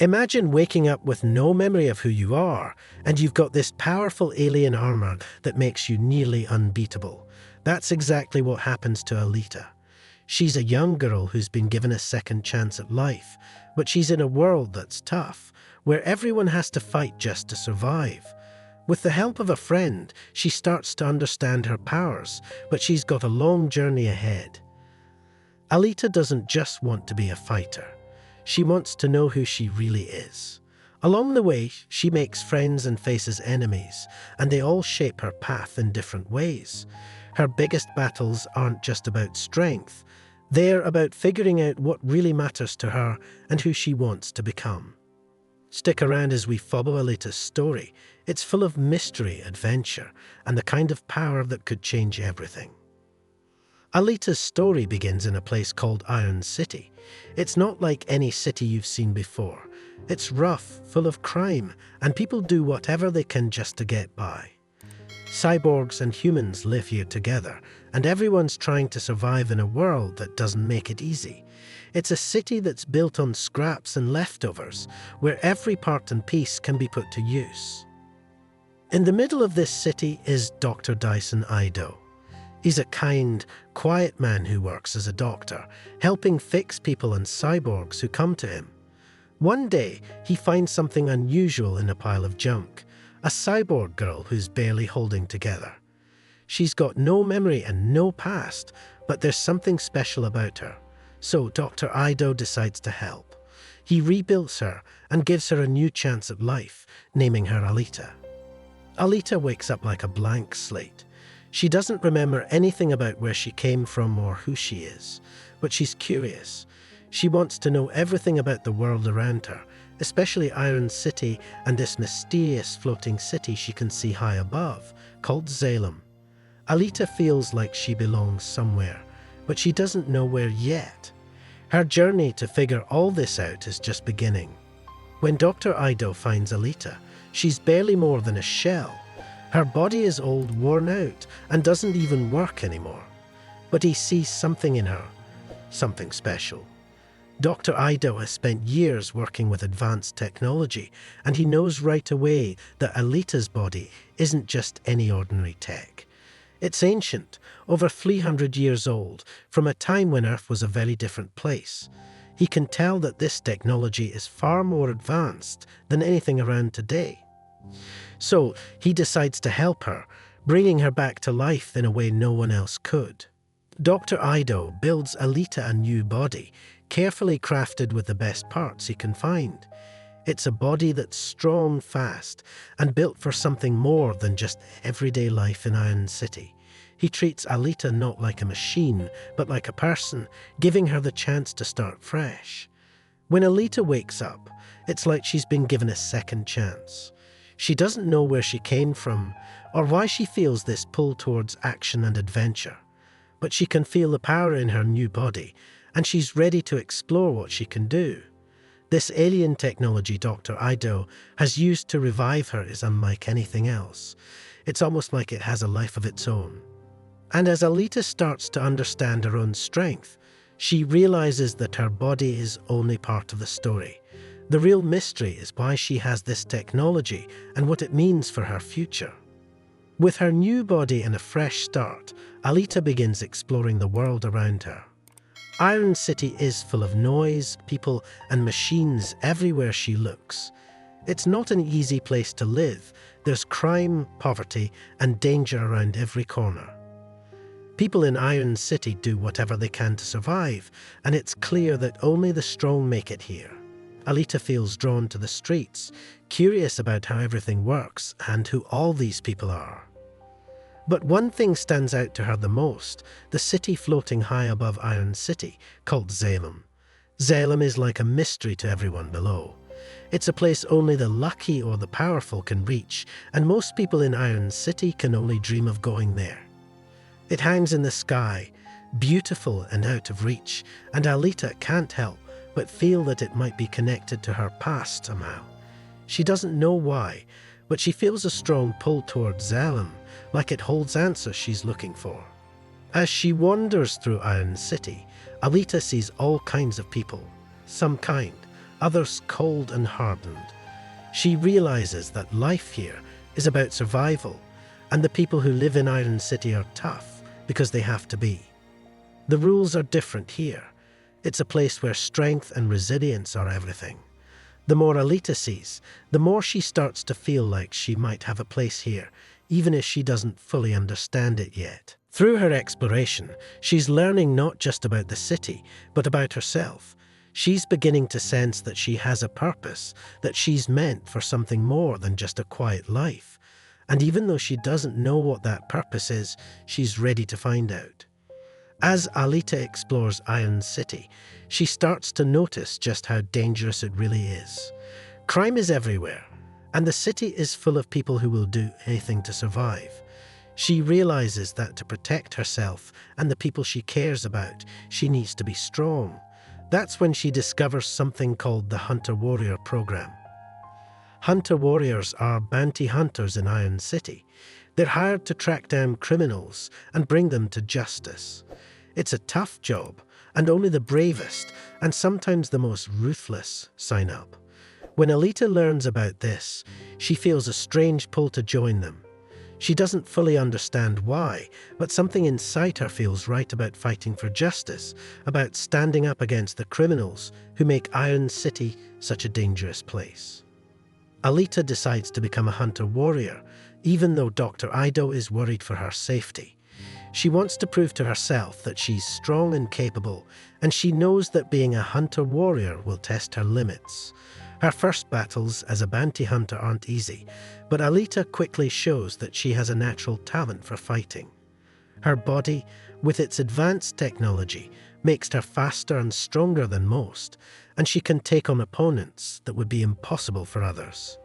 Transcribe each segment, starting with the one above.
Imagine waking up with no memory of who you are, and you've got this powerful alien armor that makes you nearly unbeatable. That's exactly what happens to Alita. She's a young girl who's been given a second chance at life, but she's in a world that's tough, where everyone has to fight just to survive. With the help of a friend, she starts to understand her powers, but she's got a long journey ahead. Alita doesn't just want to be a fighter. She wants to know who she really is. Along the way, she makes friends and faces enemies, and they all shape her path in different ways. Her biggest battles aren't just about strength. They're about figuring out what really matters to her and who she wants to become. Stick around as we follow Alita's story. It's full of mystery, adventure, and the kind of power that could change everything. Alita's story begins in a place called Iron City. It's not like any city you've seen before. It's rough, full of crime, and people do whatever they can just to get by. Cyborgs and humans live here together, and everyone's trying to survive in a world that doesn't make it easy. It's a city that's built on scraps and leftovers, where every part and piece can be put to use. In the middle of this city is Dr. Dyson Ido. He's a kind, quiet man who works as a doctor, helping fix people and cyborgs who come to him. One day, he finds something unusual in a pile of junk, a cyborg girl who's barely holding together. She's got no memory and no past, but there's something special about her. So Dr. Ido decides to help. He rebuilds her and gives her a new chance at life, naming her Alita. Alita wakes up like a blank slate. She doesn't remember anything about where she came from or who she is, but she's curious. She wants to know everything about the world around her, especially Iron City and this mysterious floating city she can see high above, called Salem. Alita feels like she belongs somewhere, but she doesn't know where yet. Her journey to figure all this out is just beginning. When Dr. Ido finds Alita, she's barely more than a shell. Her body is old, worn out, and doesn't even work anymore. But he sees something in her, something special. Dr. Ido has spent years working with advanced technology, and he knows right away that Alita's body isn't just any ordinary tech. It's ancient, over 300 years old, from a time when Earth was a very different place. He can tell that this technology is far more advanced than anything around today. So he decides to help her, bringing her back to life in a way no one else could. Dr. Ido builds Alita a new body, carefully crafted with the best parts he can find. It's a body that's strong, fast, and built for something more than just everyday life in Iron City. He treats Alita not like a machine, but like a person, giving her the chance to start fresh. When Alita wakes up, it's like she's been given a second chance. She doesn't know where she came from, or why she feels this pull towards action and adventure. But she can feel the power in her new body, and she's ready to explore what she can do. This alien technology Dr. Ido has used to revive her is unlike anything else. It's almost like it has a life of its own. And as Alita starts to understand her own strength, she realizes that her body is only part of the story. The real mystery is why she has this technology and what it means for her future. With her new body and a fresh start, Alita begins exploring the world around her. Iron City is full of noise, people, and machines everywhere she looks. It's not an easy place to live. There's crime, poverty, and danger around every corner. People in Iron City do whatever they can to survive, and it's clear that only the strong make it here. Alita feels drawn to the streets, curious about how everything works and who all these people are. But one thing stands out to her the most, the city floating high above Iron City, called Salem. Salem is like a mystery to everyone below. It's a place only the lucky or the powerful can reach, and most people in Iron City can only dream of going there. It hangs in the sky, beautiful and out of reach, and Alita can't help but feel that it might be connected to her past somehow. She doesn't know why, but she feels a strong pull towards Salem, like it holds answers she's looking for. As she wanders through Iron City, Alita sees all kinds of people. Some kind, others cold and hardened. She realizes that life here is about survival, and the people who live in Iron City are tough because they have to be. The rules are different here. It's a place where strength and resilience are everything. The more Alita sees, the more she starts to feel like she might have a place here, even if she doesn't fully understand it yet. Through her exploration, she's learning not just about the city, but about herself. She's beginning to sense that she has a purpose, that she's meant for something more than just a quiet life. And even though she doesn't know what that purpose is, she's ready to find out. As Alita explores Iron City, she starts to notice just how dangerous it really is. Crime is everywhere, and the city is full of people who will do anything to survive. She realizes that to protect herself and the people she cares about, she needs to be strong. That's when she discovers something called the Hunter-Warrior program. Hunter-Warriors are bounty hunters in Iron City. They're hired to track down criminals and bring them to justice. It's a tough job, and only the bravest, and sometimes the most ruthless, sign up. When Alita learns about this, she feels a strange pull to join them. She doesn't fully understand why, but something inside her feels right about fighting for justice, about standing up against the criminals who make Iron City such a dangerous place. Alita decides to become a hunter-warrior, even though Dr. Ido is worried for her safety. She wants to prove to herself that she's strong and capable, and she knows that being a hunter-warrior will test her limits. Her first battles as a bounty hunter aren't easy, but Alita quickly shows that she has a natural talent for fighting. Her body, with its advanced technology, makes her faster and stronger than most, and she can take on opponents that would be impossible for others.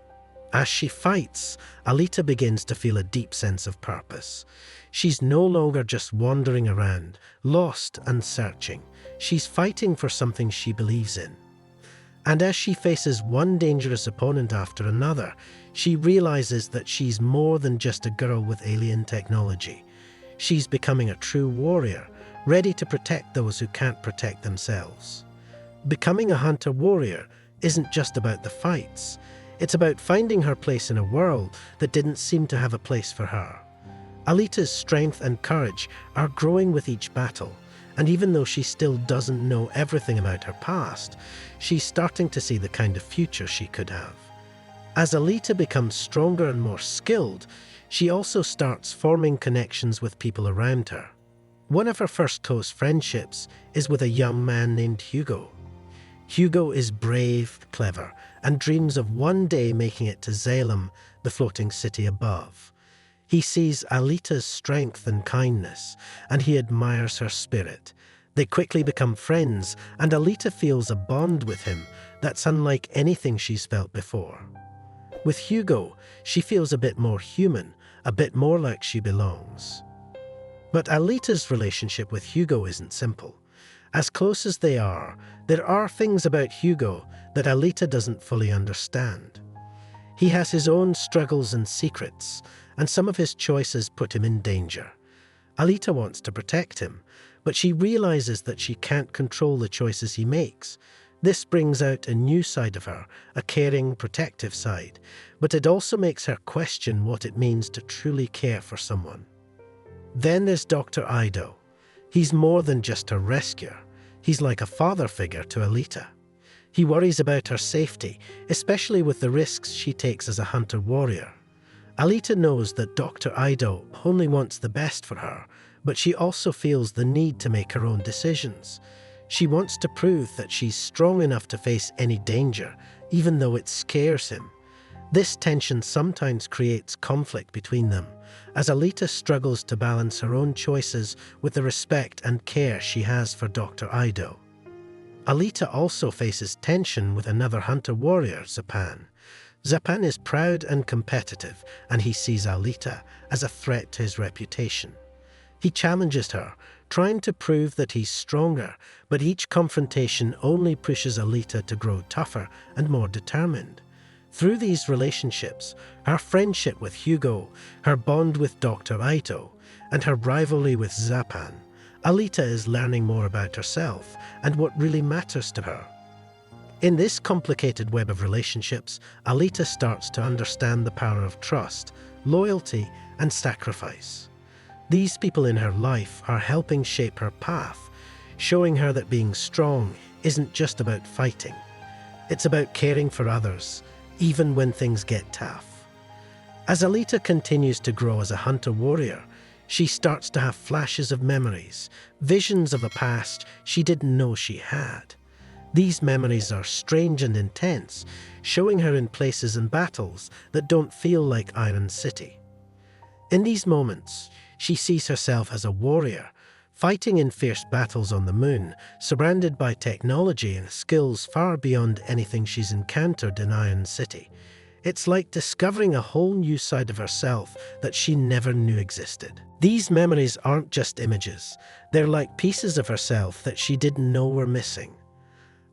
As she fights, Alita begins to feel a deep sense of purpose. She's no longer just wandering around, lost and searching. She's fighting for something she believes in. And as she faces one dangerous opponent after another, she realizes that she's more than just a girl with alien technology. She's becoming a true warrior, ready to protect those who can't protect themselves. Becoming a hunter-warrior isn't just about the fights. It's about finding her place in a world that didn't seem to have a place for her. Alita's strength and courage are growing with each battle, and even though she still doesn't know everything about her past, she's starting to see the kind of future she could have. As Alita becomes stronger and more skilled, she also starts forming connections with people around her. One of her first close friendships is with a young man named Hugo. Hugo is brave, clever, and dreams of one day making it to Zalem, the floating city above. He sees Alita's strength and kindness, and he admires her spirit. They quickly become friends, and Alita feels a bond with him that's unlike anything she's felt before. With Hugo, she feels a bit more human, a bit more like she belongs. But Alita's relationship with Hugo isn't simple. As close as they are, there are things about Hugo that Alita doesn't fully understand. He has his own struggles and secrets, and some of his choices put him in danger. Alita wants to protect him, but she realizes that she can't control the choices he makes. This brings out a new side of her, a caring, protective side, but it also makes her question what it means to truly care for someone. Then there's Dr. Ido. He's more than just her rescuer. He's like a father figure to Alita. He worries about her safety, especially with the risks she takes as a hunter-warrior. Alita knows that Dr. Ido only wants the best for her, but she also feels the need to make her own decisions. She wants to prove that she's strong enough to face any danger, even though it scares him. This tension sometimes creates conflict between them, as Alita struggles to balance her own choices with the respect and care she has for Dr. Ido. Alita also faces tension with another hunter-warrior, Zapan. Zapan is proud and competitive, and he sees Alita as a threat to his reputation. He challenges her, trying to prove that he's stronger, but each confrontation only pushes Alita to grow tougher and more determined. Through these relationships, her friendship with Hugo, her bond with Dr. Ido, and her rivalry with Zapan, Alita is learning more about herself and what really matters to her. In this complicated web of relationships, Alita starts to understand the power of trust, loyalty, and sacrifice. These people in her life are helping shape her path, showing her that being strong isn't just about fighting. It's about caring for others, even when things get tough. As Alita continues to grow as a hunter-warrior, she starts to have flashes of memories, visions of a past she didn't know she had. These memories are strange and intense, showing her in places and battles that don't feel like Iron City. In these moments, she sees herself as a warrior, fighting in fierce battles on the moon, surrounded by technology and skills far beyond anything she's encountered in Iron City. It's like discovering a whole new side of herself that she never knew existed. These memories aren't just images, they're like pieces of herself that she didn't know were missing.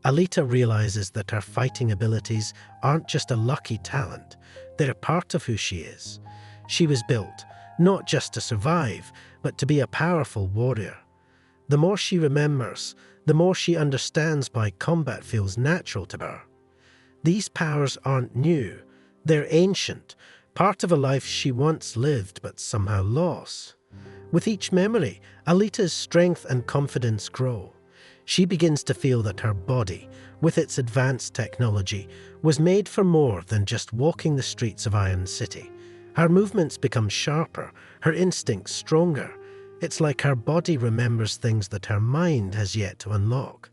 Alita realizes that her fighting abilities aren't just a lucky talent, they're a part of who she is. She was built, not just to survive, but to be a powerful warrior. The more she remembers, the more she understands why combat feels natural to her. These powers aren't new, they're ancient, part of a life she once lived but somehow lost. With each memory, Alita's strength and confidence grow. She begins to feel that her body, with its advanced technology, was made for more than just walking the streets of Iron City. Her movements become sharper, her instincts stronger. It's like her body remembers things that her mind has yet to unlock.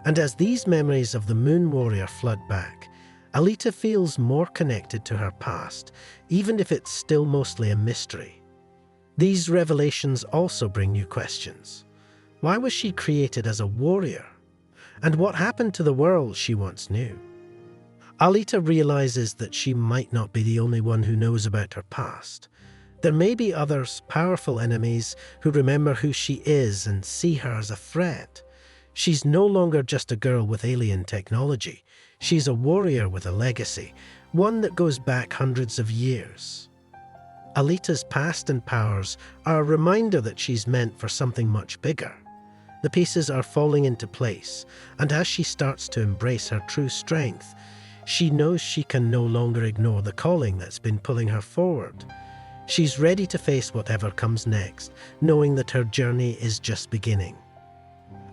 And as these memories of the Moon Warrior flood back, Alita feels more connected to her past, even if it's still mostly a mystery. These revelations also bring new questions. Why was she created as a warrior? And what happened to the world she once knew? Alita realizes that she might not be the only one who knows about her past. There may be others, powerful enemies, who remember who she is and see her as a threat. She's no longer just a girl with alien technology. She's a warrior with a legacy, one that goes back hundreds of years. Alita's past and powers are a reminder that she's meant for something much bigger. The pieces are falling into place, and as she starts to embrace her true strength, she knows she can no longer ignore the calling that's been pulling her forward. She's ready to face whatever comes next, knowing that her journey is just beginning.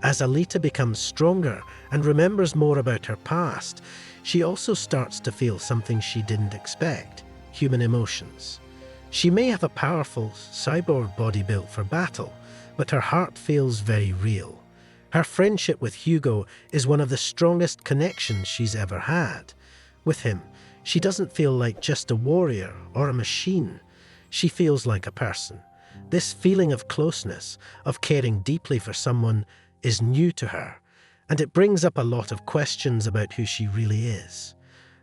As Alita becomes stronger and remembers more about her past, she also starts to feel something she didn't expect: human emotions. She may have a powerful cyborg body built for battle, but her heart feels very real. Her friendship with Hugo is one of the strongest connections she's ever had. With him, she doesn't feel like just a warrior or a machine. She feels like a person. This feeling of closeness, of caring deeply for someone, is new to her, and it brings up a lot of questions about who she really is.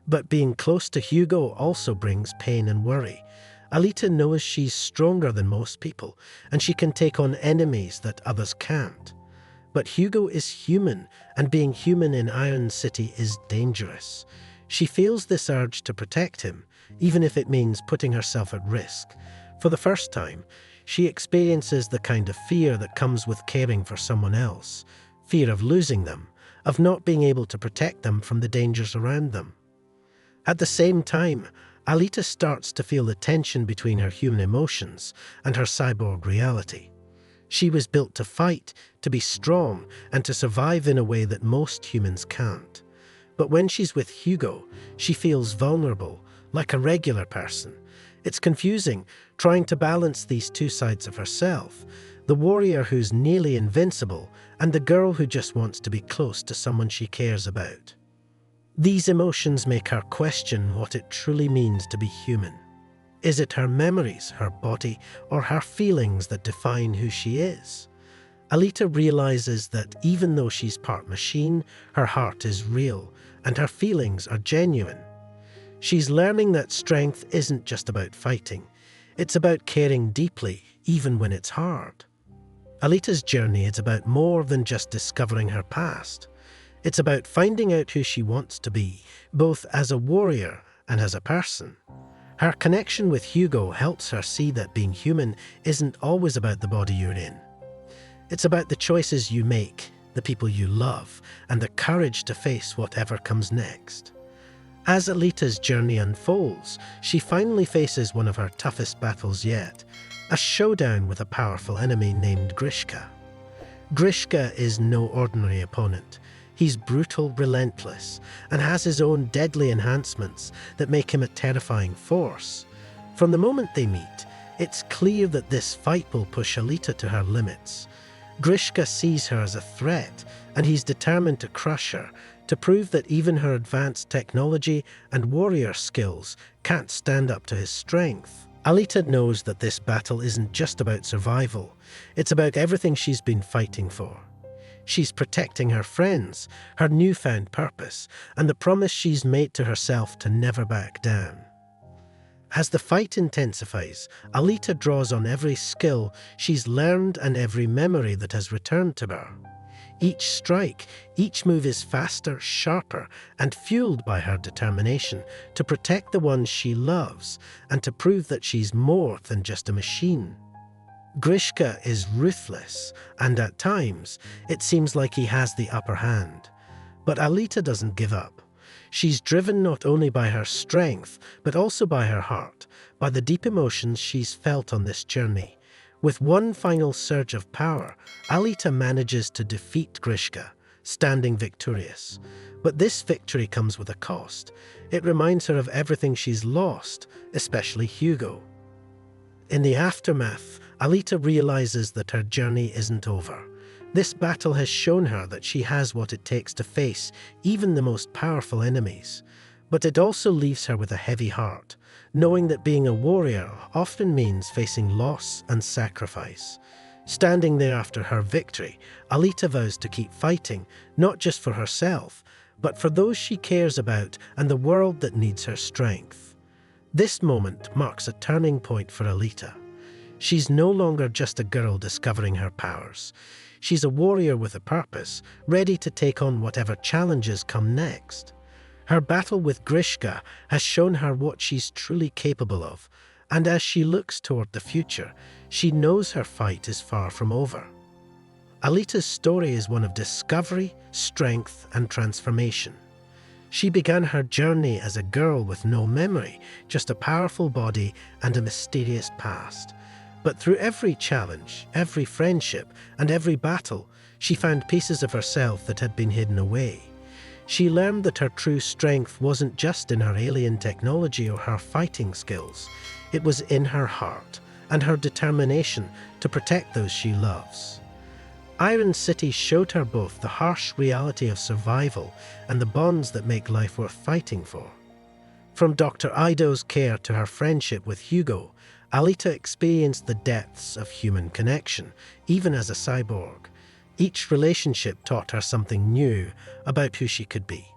But being close to Hugo also brings pain and worry. Alita knows she's stronger than most people, and she can take on enemies that others can't. But Hugo is human, and being human in Iron City is dangerous. She feels this urge to protect him, even if it means putting herself at risk. For the first time, she experiences the kind of fear that comes with caring for someone else. Fear of losing them, of not being able to protect them from the dangers around them. At the same time, Alita starts to feel the tension between her human emotions and her cyborg reality. She was built to fight, to be strong, and to survive in a way that most humans can't. But when she's with Hugo, she feels vulnerable, like a regular person. It's confusing, trying to balance these two sides of herself: the warrior who's nearly invincible, and the girl who just wants to be close to someone she cares about. These emotions make her question what it truly means to be human. Is it her memories, her body, or her feelings that define who she is? Alita realizes that even though she's part machine, her heart is real, and her feelings are genuine. She's learning that strength isn't just about fighting. It's about caring deeply, even when it's hard. Alita's journey is about more than just discovering her past. It's about finding out who she wants to be, both as a warrior and as a person. Her connection with Hugo helps her see that being human isn't always about the body you're in. It's about the choices you make, the the people you love, and the courage to face whatever comes next. As Alita's journey unfolds, she finally faces one of her toughest battles yet, a showdown with a powerful enemy named Grishka. Grishka is no ordinary opponent. He's brutal, relentless, and has his own deadly enhancements that make him a terrifying force. From the moment they meet, it's clear that this fight will push Alita to her limits. Grishka sees her as a threat, and he's determined to crush her, to prove that even her advanced technology and warrior skills can't stand up to his strength. Alita knows that this battle isn't just about survival, it's about everything she's been fighting for. She's protecting her friends, her newfound purpose, and the promise she's made to herself to never back down. As the fight intensifies, Alita draws on every skill she's learned and every memory that has returned to her. Each strike, each move is faster, sharper, and fueled by her determination to protect the ones she loves and to prove that she's more than just a machine. Grishka is ruthless, and at times, it seems like he has the upper hand. But Alita doesn't give up. She's driven not only by her strength, but also by her heart, by the deep emotions she's felt on this journey. With one final surge of power, Alita manages to defeat Grishka, standing victorious. But this victory comes with a cost. It reminds her of everything she's lost, especially Hugo. In the aftermath, Alita realizes that her journey isn't over. This battle has shown her that she has what it takes to face even the most powerful enemies. But it also leaves her with a heavy heart, knowing that being a warrior often means facing loss and sacrifice. Standing there after her victory, Alita vows to keep fighting, not just for herself, but for those she cares about and the world that needs her strength. This moment marks a turning point for Alita. She's no longer just a girl discovering her powers. She's a warrior with a purpose, ready to take on whatever challenges come next. Her battle with Grishka has shown her what she's truly capable of, and as she looks toward the future, she knows her fight is far from over. Alita's story is one of discovery, strength, and transformation. She began her journey as a girl with no memory, just a powerful body and a mysterious past. But through every challenge, every friendship, and every battle, she found pieces of herself that had been hidden away. She learned that her true strength wasn't just in her alien technology or her fighting skills. It was in her heart and her determination to protect those she loves. Iron City showed her both the harsh reality of survival and the bonds that make life worth fighting for. From Dr. Ido's care to her friendship with Hugo, Alita experienced the depths of human connection, even as a cyborg. Each relationship taught her something new about who she could be.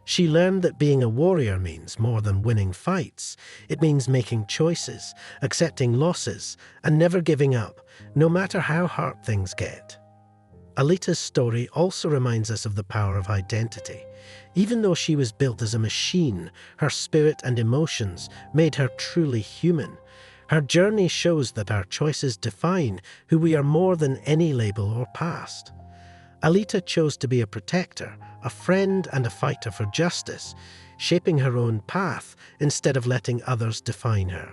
She learned that being a warrior means more than winning fights. It means making choices, accepting losses, and never giving up, no matter how hard things get. Alita's story also reminds us of the power of identity. Even though she was built as a machine, her spirit and emotions made her truly human. Her journey shows that our choices define who we are more than any label or past. Alita chose to be a protector, a friend, and a fighter for justice, shaping her own path instead of letting others define her.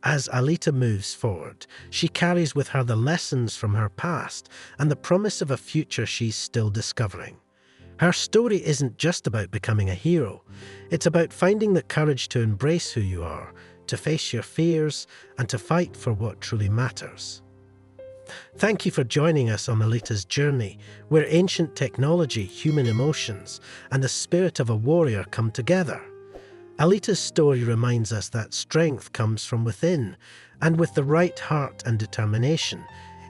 As Alita moves forward, she carries with her the lessons from her past and the promise of a future she's still discovering. Her story isn't just about becoming a hero. It's about finding the courage to embrace who you are, to face your fears, and to fight for what truly matters. Thank you for joining us on Alita's journey, where ancient technology, human emotions, and the spirit of a warrior come together. Alita's story reminds us that strength comes from within, and with the right heart and determination,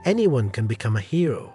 anyone can become a hero.